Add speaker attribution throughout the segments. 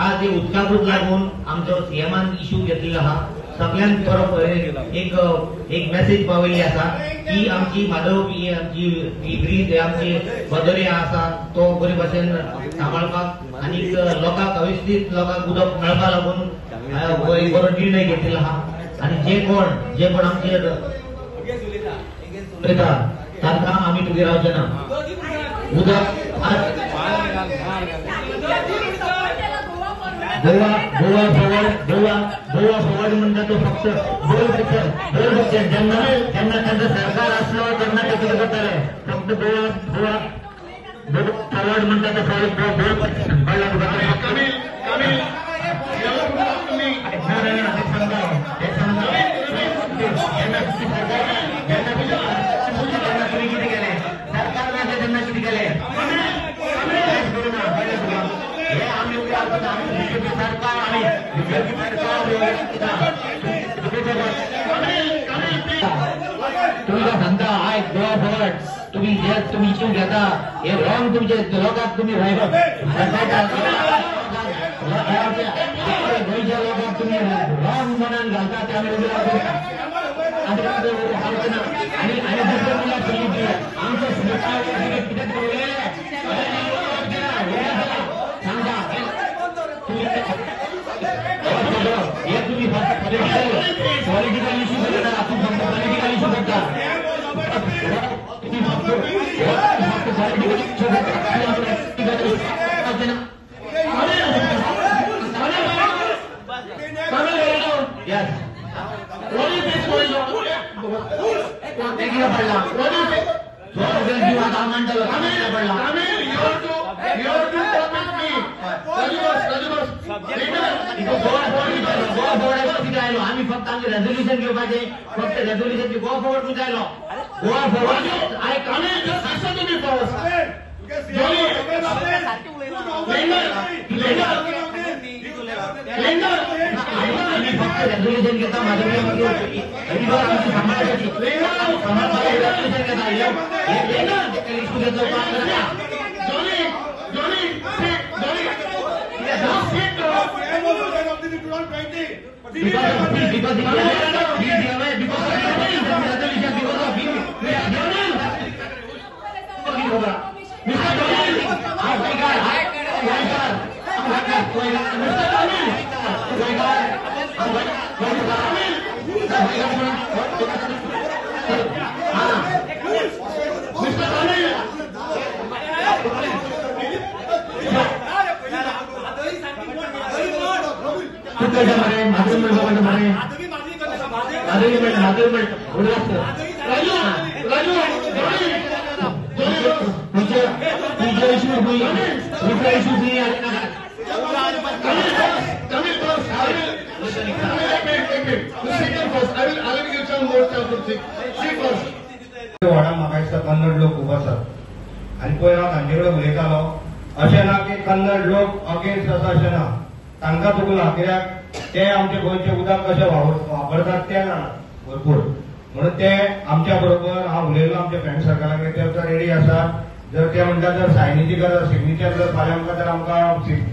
Speaker 1: आज ते उदकाकूच लागून आमचो सीएमान इश्यू घेतलेलो आहा सगळ्यांत बरोबर एक मेसेज पावयल्ली आसा की आमची माधव आमची ब्रीज आमची बदोऱ्या आसा तो बरे भशेन सांबाळपाक आनी लोकांक अवस्थीत लोकांक उदक मेळपा लागून बरो निर्णय घेतलेलो आहा आनी जे कोण आमचे तांकां आमी तुगे रावचे ना उदक गोवा फॉवर्ड म्हणटा तो फक्त गोल जेन्ना त्यांचं सरकार असलो तेन्ना ते कितें करताले फक्त गोवा फॉवर्ड म्हणटा तो तुमचा धंदा आय गोवा फॉवर्ड तुम्ही इश्यू घेता हे रॉंग तुमचे लोकांक तुम्ही गोंयच्या लोकांक तुम्ही रॉंग मनान घालता ते आमी आणि दुसरे मुलां आमचे तुम्ही पॉलिटिकल इश्यू करता आपण फक्त पॉलिटिकल इश्यू करता तुम्ही फक्त पॉलिटिकल इश्यू आम्ही फक्त आमचे रेझोल्युशन घेवपाचे फक्त रेझोल्युशन गोवा फॉवर्ड मध्ये आयलो गोवा फॉवर्ड आय कमेंट तुम्ही फक्त रेझोल्युशन घेता माझ्या
Speaker 2: कन्नड लोक खूब आसात आनी पयर हांव तांचे कडेन उलयतालो अशें ना की कन्नड लोक अगेन्स्ट आसा अशें ना तांकां चुकला कित्याक ते आमचे गोंयचे उदक कशें वापरतात ते जाणात भरपूर म्हणून ते आमच्या बरोबर हांव उलयलो आमच्या फ्रेंड सर्कला कडेन ते रेडी आसा जर ते म्हणटा जर सायनीची गरज सिग्नेचर जर फाल्यां आमकां जर आमकां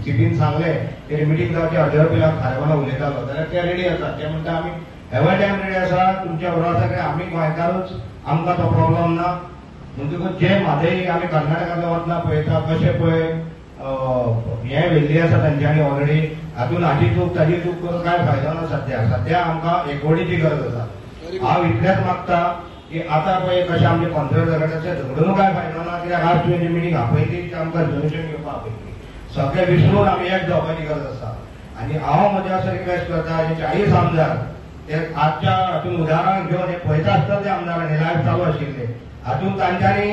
Speaker 2: सिटीन सांगले ते मिटींग जावचे अर्देवर पिलाक फाल्यां उलयतालो जाल्यार ते रेडी आसा ते म्हणटा आमी एवरी टायम रेडी आसा तुमच्या बरोबर आसा की आमी गोंयकारूच आमकां तो प्रॉब्लम ना म्हणटकूच जे म्हादई आमी कर्नाटकांतलो वतना पळयता कशें पळय हे वेल्ली आसा तांच्यांनी ऑलरेडी हातून हाची चूक ताची चूक करून कांय फायदो ना सध्या आमकां एकवटीची गरज आसा हांव इतलेंच मागता की आतां पळय कशें आमचे कॉन्ट्रेक्टर तशें झगडून कांय फायदो ना कित्याक आज तुवें जी मिटींग आपयली ती आमकां रिजोल्युशन घेवपाक आपयली सगळे विसरून आमी एक जावपाची गरज आसा आनी हांव म्हजे असो रिक्वेस्ट करता जे 40 आमदार ते आजच्या हातून उदाहरण घेवन हे पळयता आसतना ते आमदारांनी लायव्ह चालू आशिल्ले हातून तांच्यांनी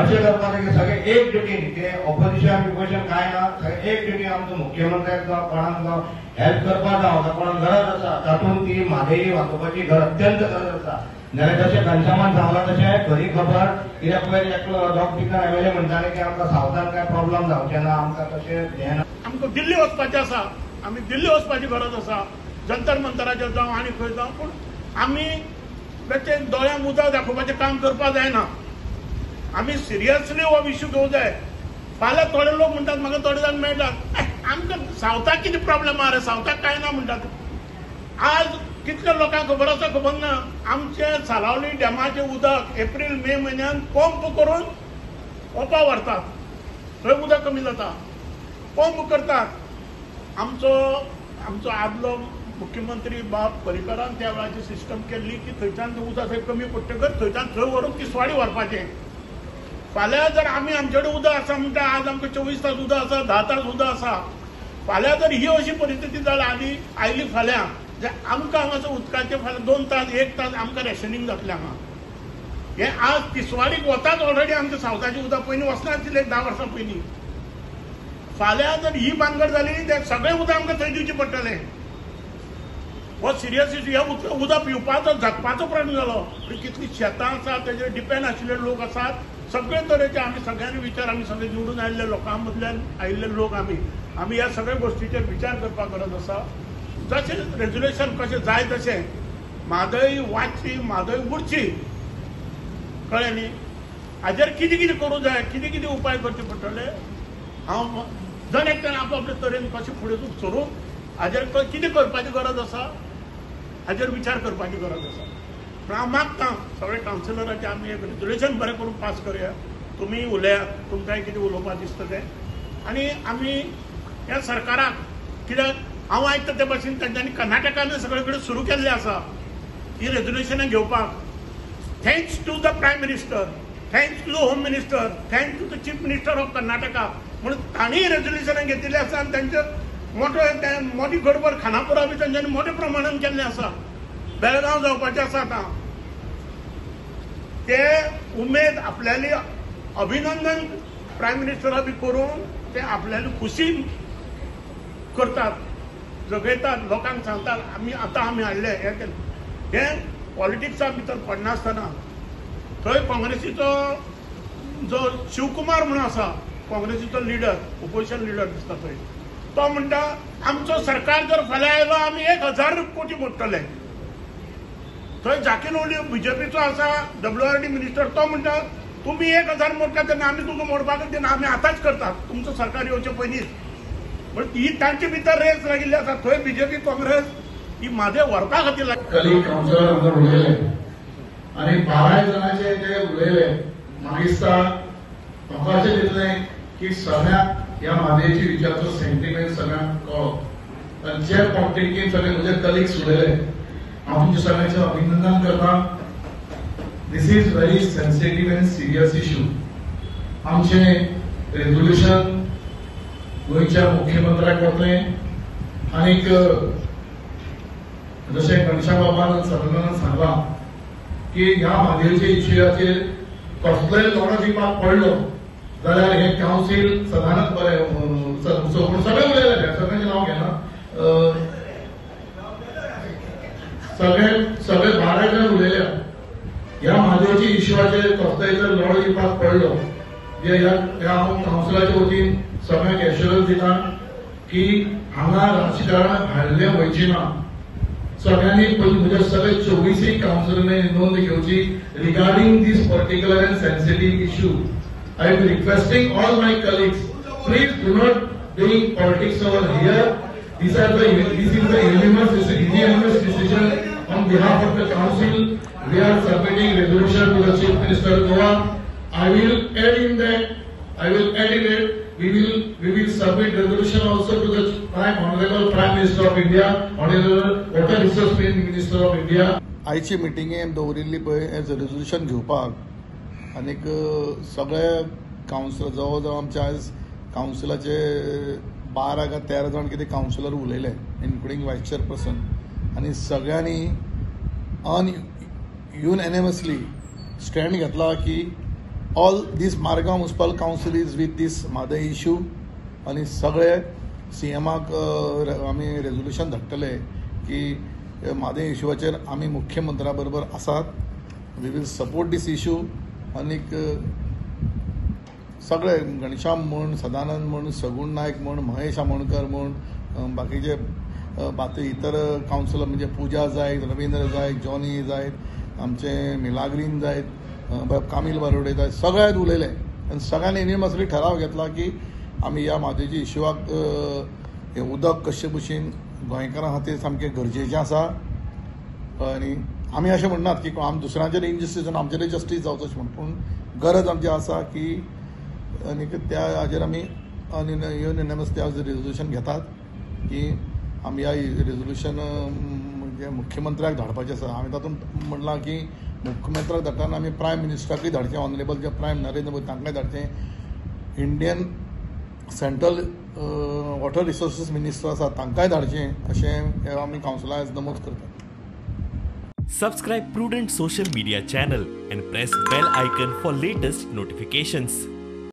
Speaker 2: अशें करपाचें की सगळे एक जुटीन कितें ऑपोजिशन विपोजिशन कांय ना सगळे एक जुटीन आमचो मुख्यमंत्र्याक जावं कोणाक जावं हेल्प करपाक जावं कोणाक गरज आसा तातूंत ती म्हादई वाचोवपाची अत्यंत गरज आसा नाल्यार जशें घनश्यामान सांगलां तशें खरी खबर कित्याक पयर एकलो डॉक्टर स्पिकर एमएलए म्हणटाले की आमकां सावथान कांय प्रॉब्लम जावचें ना आमकां तशें हें ना
Speaker 3: आमकां दिल्ली वचपाचें आसा आमी दिल्ली वचपाची गरज आसा जंतर मंतराचेर जावं आनी खंय जावं पूण आमी बेश्टे दोळ्यांक उदक दाखोवपाचें काम करपा जायना आमी सिरियसली हो इश्यू घेवंक जाय फाल्यां थोडे लोक म्हणटात म्हाका थोडे जाण मेळटात आमकां सावथाक कितें प्रॉब्लेम आहा रे, सावथाक कांय ना म्हणटात. आज कितल्या लोकांक खबर आसा खबर ना, आमचे सालावली डॅमाचे उदक एप्रील मे म्हयन्यात पंप करून ओपा व्हरतात, थंय उदक कमी जाता, पंप करतात. आमचो आदलो मुख्यमंत्री बाब पर्रीकरान त्या वेळाची सिस्टम केल्ली की थंयच्यान उदक थंय कमी पडटकच थंयच्यान थंय व्हरून तिसवाडी व्हरपाचें. फाल्यां जर आमी आमचे कडेन उदक आसा म्हणटा, आज आमकां 24 तास उदक आसा, 10 तास उदक आसा. फाल्यां जर ही अशी परिस्थिती जाली आयली फाल्यां, जाल्यार आमकां हांगासर उदकाचे फाल्यां 2 तास 1 तास आमकां रेशनिंग जातलें हांगा. हे आज तिसवाडीक वतात ऑलरेडी आमच्या सावथाचें उदक, पयलीं वचनाशिल्लें 10 वर्सां पयलीं. फाल्यां जर ही भानगड जाली जाल्यार सगळें उदक आमकां थंय दिवचें पडटलें. हो सिरियस इश्यू. हे उदक पिवपाचो जगपाचो प्रश्न जालो. कितलीं शेतां आसात तेजेर डिपेंड आशिल्ले लोक आसात. सगळे तरेचे आमी सगळ्यांनी विचार, आमी सगळे निवडून आयिल्ले लोकां मदल्यान आयिल्ले लोक आमी ह्या सगळ्या गोश्टीचेर विचार करपाक गरज आसा. जशें रेजुलेशन कशें जाय तशें म्हादय वाडची, म्हादय उरची, कळ्ळें न्ही. हाजेर कितें कितें करूं जाय, कितें कितें उपाय करचे पडटले, हांव जण एकट्यान आपआपले तरेन कशें फुडें सरून हाजेर कितें करपाची गरज आसा हाजेर विचार करपाची गरज आसा. पूण हांव मागता सगळे कावन्सिलरांचे आमी एक रेजुलेशन बरें करून पास करया. तुमी उलयात, तुमकांय कितें उलोवपाक दिसता तें. आनी आमी ह्या सरकाराक, कित्याक हांव आयकता ते भाशेन तांच्यांनी कर्नाटकान सगळे कडेन सुरू केल्लें आसा ही रेजुलेशनां घेवपाक. Thanks to the prime minister, thanks to the home minister, thanks to the chief minister of Karnataka. म्हणून तांणीय रेजुलेशनां घेतिल्लीं आसा आनी तांचे मोठी गडबड खानापुरा बी तांच्यांनी मोठ्या प्रमाणान केल्लें आसा. बेळगांव जावपाचें आसा आतां. ते उमेद आपल्याली अभिनंदन प्रायम मिनिस्टरा बी करून ते आपल्याली खुशी करतात, जगयतात, लोकांक सांगतात आमी हाडले हे केलें. हे पॉलिटिक्सा भितर पडनासतना थंय काँग्रेसीचो जो शिवकुमार म्हणून आसा, काँग्रेसीचो लिडर, ओपोजिशन लिडर दिसता थंय, तो म्हणटा आमचो सरकार जर फाल्यां आयलो आमी 1000 कोटी मोडटले. थंय झाकीर ओली बीजेपीचो आसा WRD मिनिस्टर, तो म्हणटा तुमी 1000 मोडटात तेन्ना आमी तुमकां मोडपाक दिना, आमी आतांच करतात तुमचो सरकार येवचे पयलींच. म्हणजे ही तांचे भितर रेस लागिल्ली आसा. थंय बीजेपी काँग्रेस ही म्हादे व्हरपा खातीर
Speaker 4: कलीग कावन्सिलर हांगा उलयले आनी 12 जाणांचे ते उलयले. म्हाका दिसता म्हाका अशें दिसलें की सगळ्यांक ह्या म्हादेची विचारचो सेंटिमेंट सगळ्यांक कळ्ळो. आनी जे पॉलिटिकेन सगळे म्हजे कलिग्स उलयले, हांव तुमचे सगळ्यांचें अभिनंदन करता. This is very sensitive and serious issue. आमचें रेजोल्युशन गोंयच्या मुख्यमंत्र्याक वतलें. आनीक जशें घनश्याम बाबान सदनान सांगलां की ह्या म्हादेच्या इश्यूचेर कसलोय लढो दिवपाक पडलो जाल्यार हे कावन्सील सदांच बरें सगळे उलयले, सगळ्यांचें नांव घेना, सगळे 12 जाण उलयल्या. ह्या म्हादेच्या इश्यूचेर कसलोय जर लढो दिवपाक पडलो ह्या कावन्सिलाच्या वतीन सगळ्यांक एश्युरन्स दिता की हांगा राजकारण हाडलें वयचें ना. सगळ्यांनी म्हज्या सगळे 24 कावन्सिलरांनी नोंद घेवची regarding this particular and sensitive issue. I am requesting all my colleagues, please do not bring politics over here. This is the unanimous decision on behalf of the council. We are submitting resolution to the Chief Minister Goa. I will add in it. We will submit resolution also to the Honorable Prime Minister of India, Honorable Water Resource Minister of India.
Speaker 5: आयची मिटिंगेन दवरिल्ली पळय as a resolution घेवपाक. आनीक सगळे councillor जवळ जवळ आमचे आयज कावन्सिलाचे 12 काय 13 जाण कितें कावन्सिलर उलयले, इन्क्लुडींग वायस चेअरपर्सन. आनी सगळ्यांनी युनॅनिमसली स्टँड घेतला की all this Margao municipal council is with this Mhadei issue. आनी सगळे CMाक आमी रेजोल्युशन धाडटले की म्हादय इश्यूचेर आमी मुख्यमंत्र्या बरोबर आसात. We will support this issue. आनीक सगळे घनश्याम म्हण, सदानंद म्हण, सगुण नायक म्हण, महेश आमोणकर म्हण, बाकीचे इतर कावन्सिलर म्हणजे पुजा जायत, रवींद्र जायत, जॉनी जायत, आमचे मिलाग्रीन जायत, कामील बारोडे जायत, सगळ्यात उलयले. आनी सगळ्यांनी युनिमसली ठराव घेतला की आमी ह्या म्हादयच्या इशूवाक हें उदक कशे भशेन गोंयकारां खातीर सामकें गरजेचें आसा आनी आमी अशें म्हणनात की आमी दुसऱ्यांचेर इनजस्टीस जावन आमचेरय जस्टीस जावचो अशें म्हण पूण गरज आमची आसा की आनी त्या हाजेर आमी युनिनमस त्या रेजोल्युशन घेतात की आमी ह्या रेजोल्युशन म्हणजे मुख्यमंत्र्याक धाडपाचें आसा. हांवें तातूंत म्हणलां की मुख्यमंत्र्याक धाडटाना आमी प्रायम मिनिस्टराकूय धाडचें, ऑनरेबल जे प्रायम नरेंद्र मोदी तांकांय धाडचें, Indian central water resources minister आसा तांकांय धाडचें अशें आमी कावन्सिलांत आयज नमूद करतात.
Speaker 6: Subscribe Prudent social media channel and press bell icon for latest notifications.